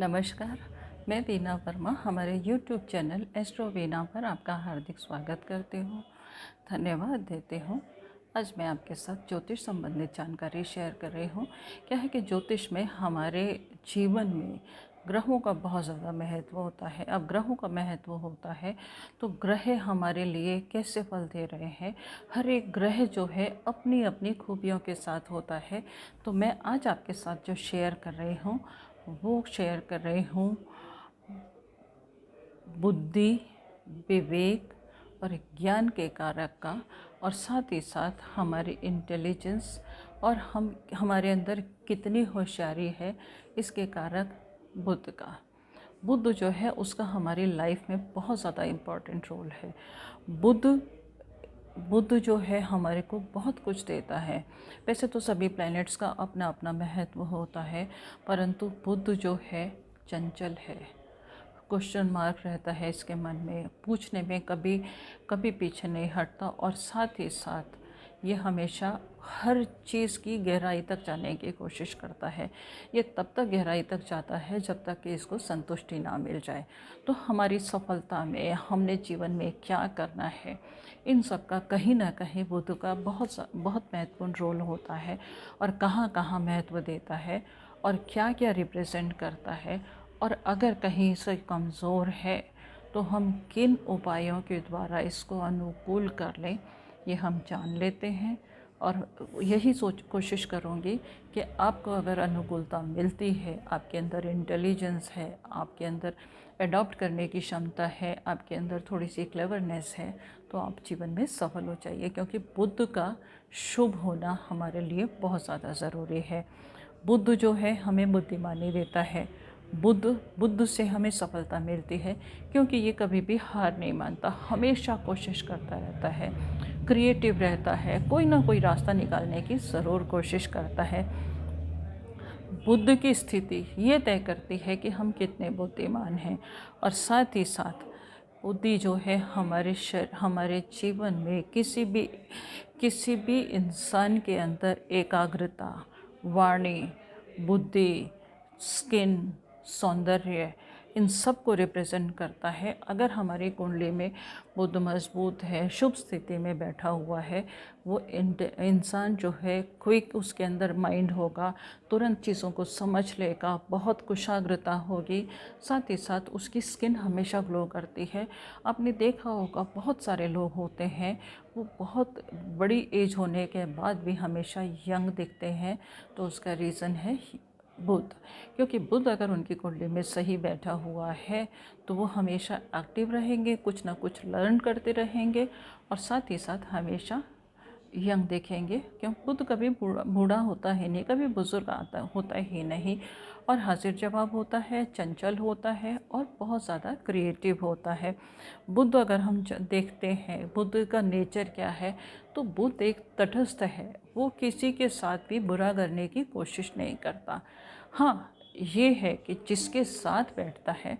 नमस्कार, मैं वीना वर्मा हमारे YouTube चैनल एस्ट्रो वीना पर आपका हार्दिक स्वागत करती हूँ। धन्यवाद देती हूँ। आज मैं आपके साथ ज्योतिष संबंधित जानकारी शेयर कर रही हूँ। क्या है कि ज्योतिष में हमारे जीवन में ग्रहों का बहुत ज़्यादा महत्व होता है। अब ग्रहों का महत्व होता है तो ग्रह हमारे लिए कैसे फल दे रहे हैं, हर एक ग्रह जो है अपनी अपनी खूबियों के साथ होता है। तो मैं आज आपके साथ जो शेयर कर रही हूँ वो शेयर कर रही हूँ बुद्धि, विवेक और ज्ञान के कारक का, और साथ ही साथ हमारी इंटेलिजेंस और हमारे अंदर कितनी होशियारी है इसके कारक बुद्ध का। बुद्ध जो है उसका हमारी लाइफ में बहुत ज़्यादा इम्पोर्टेंट रोल है। बुद्ध बुद्ध जो है हमारे को बहुत कुछ देता है। वैसे तो सभी प्लैनेट्स का अपना अपना महत्व होता है, परंतु बुद्ध जो है चंचल है। क्वेश्चन मार्क रहता है इसके मन में, पूछने में कभी कभी पीछे नहीं हटता, और साथ ही साथ ये हमेशा हर चीज़ की गहराई तक जाने की कोशिश करता है। ये तब तक गहराई तक जाता है जब तक कि इसको संतुष्टि ना मिल जाए। तो हमारी सफलता में हमने जीवन में क्या करना है, इन सब का कहीं ना कहीं बुद्ध का बहुत बहुत महत्वपूर्ण रोल होता है। और कहाँ कहाँ महत्व देता है और क्या क्या रिप्रेजेंट करता है, और अगर कहीं से कमज़ोर है तो हम किन उपायों के द्वारा इसको अनुकूल कर लें, ये हम जान लेते हैं। और यही कोशिश करूँगी कि आपको अगर अनुकूलता मिलती है, आपके अंदर इंटेलिजेंस है, आपके अंदर अडॉप्ट करने की क्षमता है, आपके अंदर थोड़ी सी क्लेवरनेस है, तो आप जीवन में सफल हो जाइए। क्योंकि बुद्ध का शुभ होना हमारे लिए बहुत ज़्यादा ज़रूरी है। बुद्ध जो है हमें बुद्धिमानी देता है। बुद्ध से हमें सफलता मिलती है, क्योंकि ये कभी भी हार नहीं मानता, हमेशा कोशिश करता रहता है, क्रिएटिव रहता है, कोई ना कोई रास्ता निकालने की ज़रूर कोशिश करता है। बुद्ध की स्थिति ये तय करती है कि हम कितने बुद्धिमान हैं। और साथ ही साथ बुद्धि जो है हमारे जीवन में किसी भी इंसान के अंदर एकाग्रता, वाणी, बुद्धि, स्किन, सौंदर्य, इन सब को रिप्रेजेंट करता है। अगर हमारी कुंडली में बुध मजबूत है, शुभ स्थिति में बैठा हुआ है, वो इंसान जो है क्विक, उसके अंदर माइंड होगा, तुरंत चीज़ों को समझ लेगा, बहुत कुशाग्रता होगी। साथ ही साथ उसकी स्किन हमेशा ग्लो करती है। आपने देखा होगा बहुत सारे लोग होते हैं वो बहुत बड़ी एज होने के बाद भी हमेशा यंग दिखते हैं, तो उसका रीज़न है बुध। क्योंकि बुध अगर उनकी कुंडली में सही बैठा हुआ है तो वो हमेशा एक्टिव रहेंगे, कुछ ना कुछ लर्न करते रहेंगे, और साथ ही साथ हमेशा यंग देखेंगे। क्यों, बुध कभी बूढ़ा होता ही नहीं, कभी बुजुर्ग होता ही नहीं, और हाजिर जवाब होता है, चंचल होता है, और बहुत ज़्यादा क्रिएटिव होता है। बुध अगर हम देखते हैं बुध का नेचर क्या है, तो बुध एक तटस्थ है, वो किसी के साथ भी बुरा करने की कोशिश नहीं करता। हाँ, ये है कि जिसके साथ बैठता है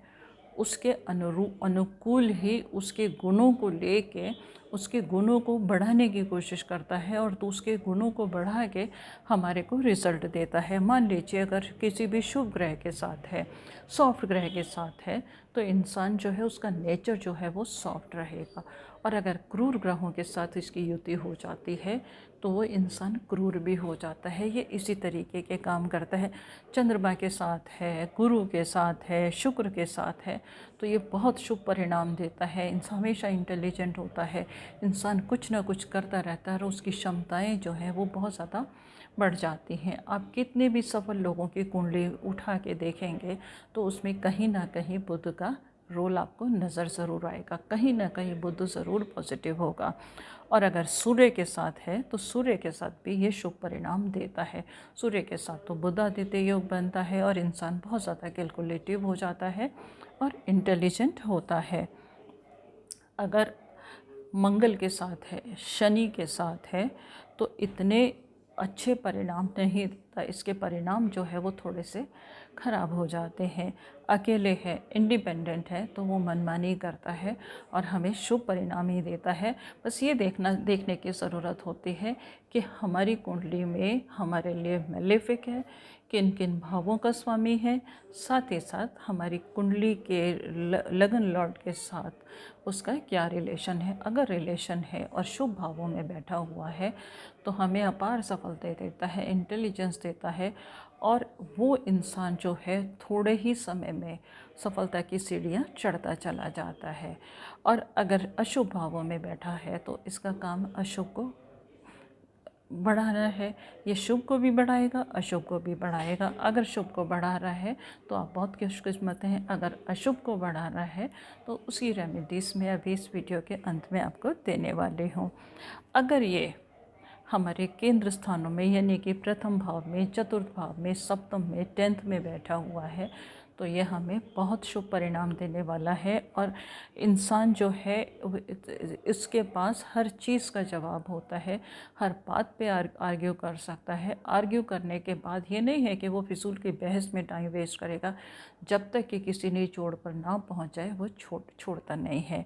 उसके अनुकूल ही उसके गुणों को लेके उसके गुणों को बढ़ाने की कोशिश करता है, और तो उसके गुणों को बढ़ा के हमारे को रिज़ल्ट देता है। मान लीजिए अगर किसी भी शुभ ग्रह के साथ है, सॉफ्ट ग्रह के साथ है, तो इंसान जो है उसका नेचर जो है वो सॉफ्ट रहेगा। और अगर क्रूर ग्रहों के साथ इसकी युति हो जाती है तो वो इंसान क्रूर भी हो जाता है। ये इसी तरीके के काम करता है। चंद्रमा के साथ है, गुरु के साथ है, शुक्र के साथ है, तो ये बहुत शुभ परिणाम देता है। इंसान हमेशा इंटेलिजेंट होता है, इंसान कुछ ना कुछ करता रहता है, और उसकी क्षमताएं जो हैं वो बहुत ज़्यादा बढ़ जाती हैं। आप कितने भी सफल लोगों की कुंडली उठा के देखेंगे तो उसमें कहीं ना कहीं बुध का रोल आपको नज़र ज़रूर आएगा, कहीं ना कहीं बुध ज़रूर पॉजिटिव होगा। और अगर सूर्य के साथ है तो सूर्य के साथ भी ये शुभ परिणाम देता है। सूर्य के साथ तो बुधादित्य योग बनता है, और इंसान बहुत ज़्यादा कैलकुलेटिव हो जाता है और इंटेलिजेंट होता है। अगर मंगल के साथ है, शनि के साथ है, तो इतने अच्छे परिणाम नहीं देता। होता, इसके परिणाम जो है वो थोड़े से ख़राब हो जाते हैं। अकेले है, इंडिपेंडेंट है, तो वो मनमानी करता है और हमें शुभ परिणाम ही देता है। बस ये देखने की ज़रूरत होती है कि हमारी कुंडली में हमारे लिए मेलेफिक है, किन किन भावों का स्वामी है, साथ ही साथ हमारी कुंडली के लगन लॉर्ड के साथ उसका क्या रिलेशन है। अगर रिलेशन है और शुभ भावों में बैठा हुआ है तो हमें अपार सफलता देता है, इंटेलिजेंस देता है, और वो इंसान जो है थोड़े ही समय में सफलता की सीढ़ियाँ चढ़ता चला जाता है। और अगर अशुभ भावों में बैठा है तो इसका काम अशुभ को बढ़ाना है। ये शुभ को भी बढ़ाएगा, अशुभ को भी बढ़ाएगा। अगर शुभ को बढ़ा रहा है तो आप बहुत खुशकिस्मत हैं। अगर अशुभ को बढ़ा रहा है तो उसी रेमेडीज़ में अभी इस वीडियो के अंत में आपको देने वाली हूँ। अगर ये हमारे केंद्र स्थानों में यानी कि प्रथम भाव में, चतुर्थ भाव में, सप्तम में, 10th में बैठा हुआ है तो ये हमें बहुत शुभ परिणाम देने वाला है। और इंसान जो है इसके पास हर चीज़ का जवाब होता है, हर बात पे आर्ग्यू कर सकता है। आर्ग्यू करने के बाद ये नहीं है कि वो फिजूल की बहस में टाइम वेस्ट करेगा, जब तक कि किसी ने जोड़ पर ना पहुंच जाए वो छोड़ता नहीं है।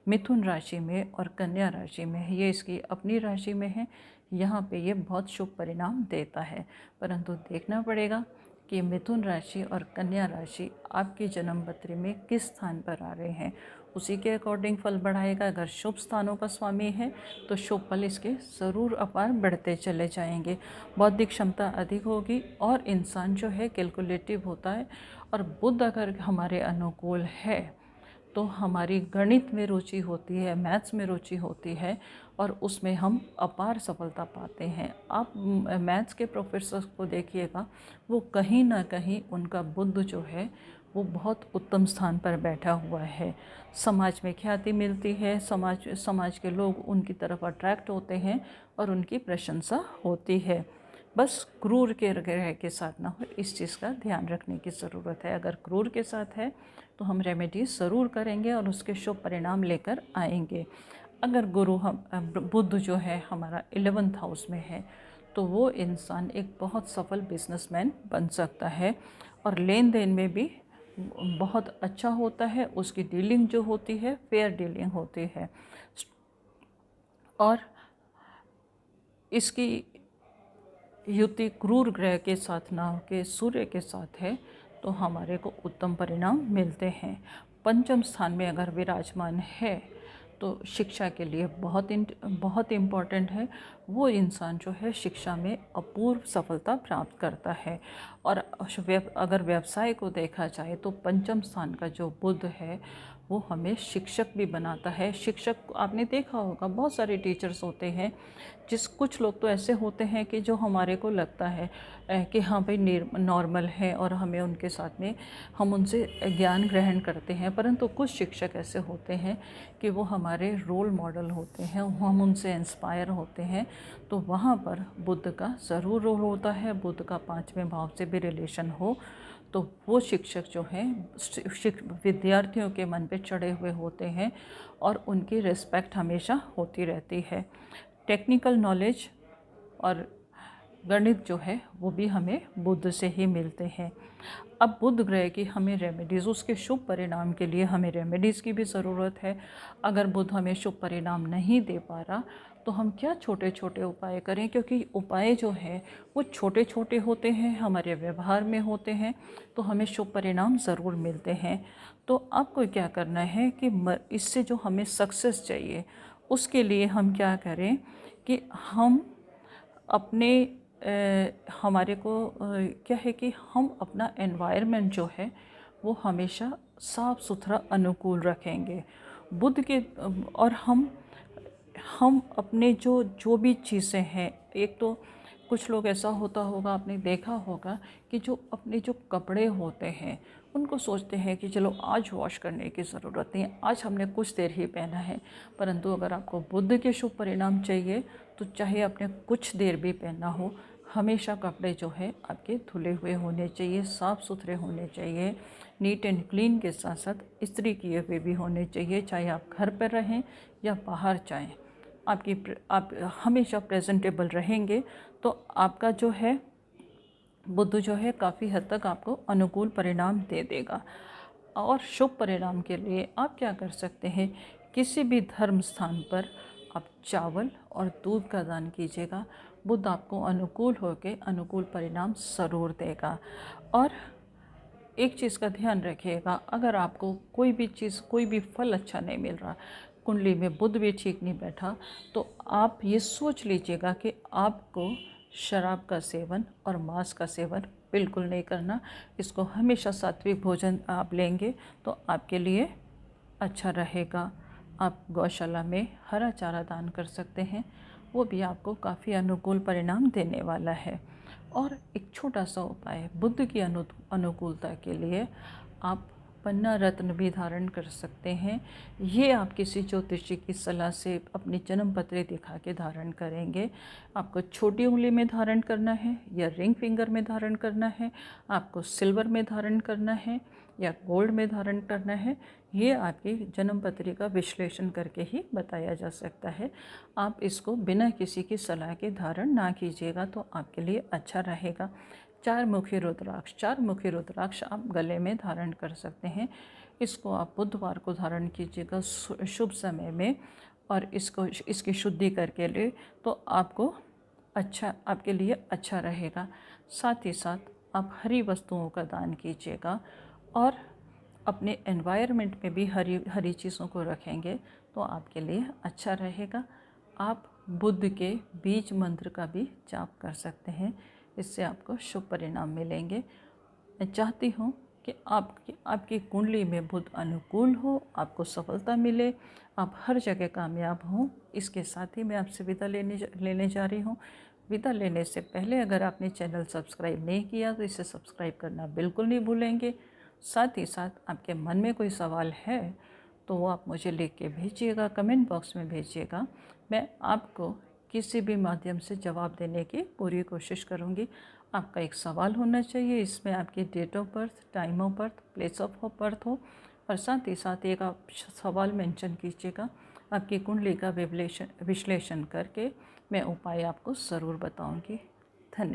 मिथुन राशि में और कन्या राशि में, ये इसकी अपनी राशि में है, यहाँ पे ये बहुत शुभ परिणाम देता है। परंतु देखना पड़ेगा कि मिथुन राशि और कन्या राशि आपकी जन्म पत्री में किस स्थान पर आ रहे हैं, उसी के अकॉर्डिंग फल बढ़ाएगा। अगर शुभ स्थानों का स्वामी है तो शुभ फल इसके ज़रूर अपार बढ़ते चले जाएंगे। बौद्धिक क्षमता अधिक होगी और इंसान जो है कैलकुलेटिव होता है। और बुध अगर हमारे अनुकूल है तो हमारी गणित में रुचि होती है, मैथ्स में रुचि होती है, और उसमें हम अपार सफलता पाते हैं। आप मैथ्स के प्रोफेसर को देखिएगा, वो कहीं ना कहीं उनका बुध जो है वो बहुत उत्तम स्थान पर बैठा हुआ है। समाज में ख्याति मिलती है, समाज के लोग उनकी तरफ अट्रैक्ट होते हैं और उनकी प्रशंसा होती है। बस क्रूर के ग्रह के साथ ना हो, इस चीज़ का ध्यान रखने की ज़रूरत है। अगर क्रूर के साथ है तो हम रेमेडीज ज़रूर करेंगे और उसके शुभ परिणाम लेकर आएंगे। अगर बुध जो है हमारा 11th हाउस में है तो वो इंसान एक बहुत सफल बिजनेसमैन बन सकता है और लेन देन में भी बहुत अच्छा होता है। उसकी डीलिंग जो होती है फेयर डीलिंग होती है। और इसकी युति क्रूर ग्रह के साथ ना होकर सूर्य के साथ है तो हमारे को उत्तम परिणाम मिलते हैं। पंचम स्थान में अगर विराजमान है तो शिक्षा के लिए बहुत इम्पॉर्टेंट है। वो इंसान जो है शिक्षा में अपूर्व सफलता प्राप्त करता है। और अगर व्यवसाय को देखा जाए तो पंचम स्थान का जो बुध है वो हमें शिक्षक भी बनाता है। शिक्षक आपने देखा होगा, बहुत सारे टीचर्स होते हैं, कुछ लोग तो ऐसे होते हैं कि जो हमारे को लगता है कि हाँ भाई नॉर्मल है और हमें उनके साथ में हम उनसे ज्ञान ग्रहण करते हैं। परंतु कुछ शिक्षक ऐसे होते हैं कि वो हमारे रोल मॉडल होते हैं, हम उनसे इंस्पायर होते हैं। तो वहाँ पर बुध का ज़रूर रोल होता है। बुध का 5वें भाव से भी रिलेशन हो तो वो शिक्षक जो हैं विद्यार्थियों के मन पे चढ़े हुए होते हैं और उनकी रिस्पेक्ट हमेशा होती रहती है। टेक्निकल नॉलेज और गणित जो है वो भी हमें बुध से ही मिलते हैं। अब बुध ग्रह की हमें रेमेडीज़, उसके शुभ परिणाम के लिए हमें रेमेडीज़ की भी ज़रूरत है। अगर बुध हमें शुभ परिणाम नहीं दे पा रहा तो हम क्या छोटे छोटे उपाय करें, क्योंकि उपाय जो है वो छोटे छोटे होते हैं, हमारे व्यवहार में होते हैं, तो हमें शुभ परिणाम ज़रूर मिलते हैं। तो आपको क्या करना है कि इससे जो हमें सक्सेस चाहिए उसके लिए हम क्या करें कि हम अपने हमारे को क्या है कि हम अपना एनवायरनमेंट जो है वो हमेशा साफ़ सुथरा अनुकूल रखेंगे। बुध के और हम अपने जो भी चीज़ें हैं, एक तो कुछ लोग ऐसा होता होगा, आपने देखा होगा कि जो अपने जो कपड़े होते हैं उनको सोचते हैं कि चलो आज वॉश करने की ज़रूरत नहीं है, आज हमने कुछ देर ही पहना है। परंतु अगर आपको बुध के शुभ परिणाम चाहिए तो चाहे आपने कुछ देर भी पहना हो, हमेशा कपड़े जो है आपके धुले हुए होने चाहिए, साफ़ सुथरे होने चाहिए, नीट एंड क्लीन के साथ साथ इस्त्री किए हुए भी होने चाहिए। चाहे आप घर पर रहें या बाहर जाएं, आप हमेशा प्रेजेंटेबल रहेंगे तो आपका जो है बुध जो है काफ़ी हद तक आपको अनुकूल परिणाम दे देगा। और शुभ परिणाम के लिए आप क्या कर सकते हैं, किसी भी धर्म स्थान पर आप चावल और दूध का दान कीजिएगा। बुध आपको अनुकूल होकर अनुकूल परिणाम ज़रूर देगा। और एक चीज़ का ध्यान रखिएगा, अगर आपको कोई भी चीज़, कोई भी फल अच्छा नहीं मिल रहा, कुंडली में बुध भी ठीक नहीं बैठा, तो आप ये सोच लीजिएगा कि आपको शराब का सेवन और मांस का सेवन बिल्कुल नहीं करना। इसको हमेशा सात्विक भोजन आप लेंगे तो आपके लिए अच्छा रहेगा। आप गौशाला में हरा चारा दान कर सकते हैं, वो भी आपको काफ़ी अनुकूल परिणाम देने वाला है। और एक छोटा सा उपाय बुद्ध की अनुकूलता के लिए, आप पन्ना रत्न भी धारण कर सकते हैं। ये आप किसी ज्योतिषी की सलाह से अपनी जन्म पत्री दिखा के धारण करेंगे। आपको छोटी उंगली में धारण करना है या रिंग फिंगर में धारण करना है, आपको सिल्वर में धारण करना है या गोल्ड में धारण करना है, ये आपकी जन्म पत्री का विश्लेषण करके ही बताया जा सकता है। आप इसको बिना किसी की सलाह के धारण ना कीजिएगा तो आपके लिए अच्छा रहेगा। चार मुखी रुद्राक्ष आप गले में धारण कर सकते हैं। इसको आप बुधवार को धारण कीजिएगा शुभ समय में, और इसकी शुद्धि करके ले तो आपको आपके लिए अच्छा रहेगा। साथ ही साथ आप हरी वस्तुओं का दान कीजिएगा, और अपने एनवायरनमेंट में भी हरी हरी चीज़ों को रखेंगे तो आपके लिए अच्छा रहेगा। आप बुद्ध के बीज मंत्र का भी जाप कर सकते हैं, इससे आपको शुभ परिणाम मिलेंगे। मैं चाहती हूँ कि आपकी कुंडली में बुध अनुकूल हो, आपको सफलता मिले, आप हर जगह कामयाब हों। इसके साथ ही मैं आपसे विदा लेने जा रही हूँ। विदा लेने से पहले अगर आपने चैनल सब्सक्राइब नहीं किया तो इसे सब्सक्राइब करना बिल्कुल नहीं भूलेंगे। साथ ही साथ आपके मन में कोई सवाल है तो वो आप मुझे लिख के भेजिएगा, कमेंट बॉक्स में भेजिएगा। मैं आपको किसी भी माध्यम से जवाब देने की पूरी कोशिश करूँगी। आपका एक सवाल होना चाहिए, इसमें आपकी date of birth, time of birth, place of birth हो, और साथ ही साथ एक आप सवाल मेंशन कीजिएगा। आपकी कुंडली का विश्लेषण करके मैं उपाय आपको ज़रूर बताऊँगी। धन्यवाद।